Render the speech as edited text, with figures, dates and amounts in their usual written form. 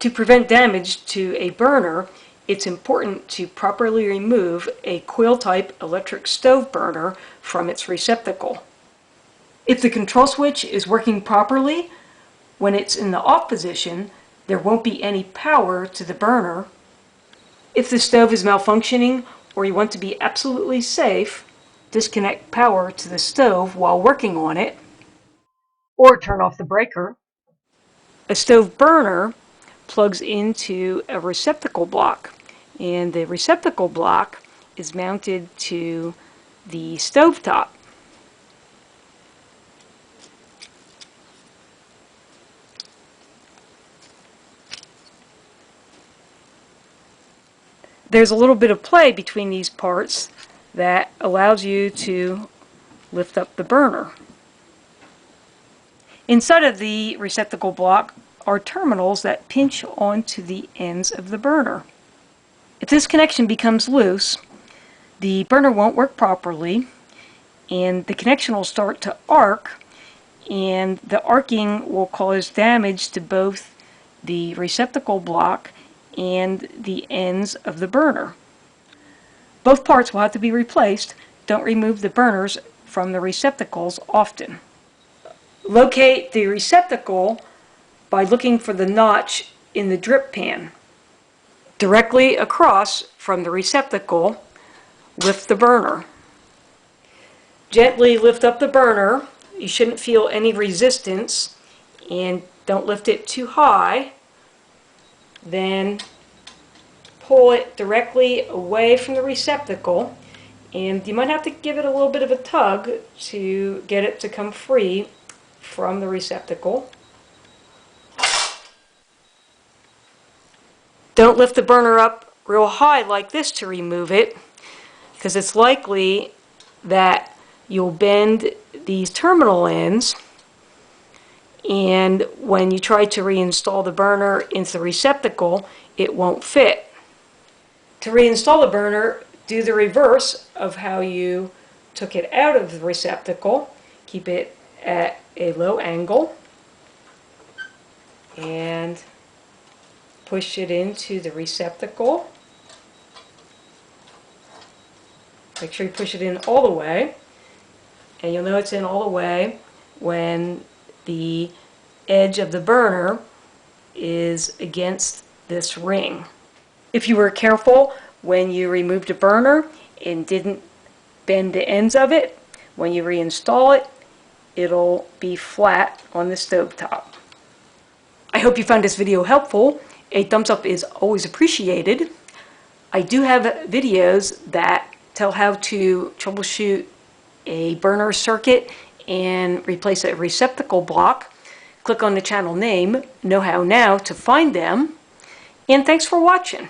To prevent damage to a burner, it's important to properly remove a coil-type electric stove burner from its receptacle. If the control switch is working properly, when it's in the off position, there won't be any power to the burner. If the stove is malfunctioning or you want to be absolutely safe, disconnect power to the stove while working on it, or turn off the breaker. A stove burner plugs into a receptacle block, and the receptacle block is mounted to the stovetop. There's a little bit of play between these parts that allows you to lift up the burner. Inside of the receptacle block are terminals that pinch onto the ends of the burner. If this connection becomes loose, the burner won't work properly, and the connection will start to arc, and the arcing will cause damage to both the receptacle block and the ends of the burner. Both parts will have to be replaced. Don't remove the burners from the receptacles often. Locate the receptacle by looking for the notch in the drip pan. Directly across from the receptacle, lift the burner. Gently lift up the burner. You shouldn't feel any resistance, and don't lift it too high. Then pull it directly away from the receptacle, and you might have to give it a little bit of a tug to get it to come free from the receptacle. Don't lift the burner up real high like this to remove it, because it's likely that you'll bend these terminal ends, and when you try to reinstall the burner into the receptacle, it won't fit. To reinstall the burner, do the reverse of how you took it out of the receptacle. Keep it at a low angle and push it into the receptacle. Make sure you push it in all the way, and you'll know it's in all the way when the edge of the burner is against this ring. If you were careful when you removed the burner and didn't bend the ends of it, when you reinstall it, it'll be flat on the stovetop. I hope you found this video helpful. A thumbs up is always appreciated. I do have videos that tell how to troubleshoot a burner circuit and replace a receptacle block. Click on the channel name, Know How Now, to find them. And thanks for watching.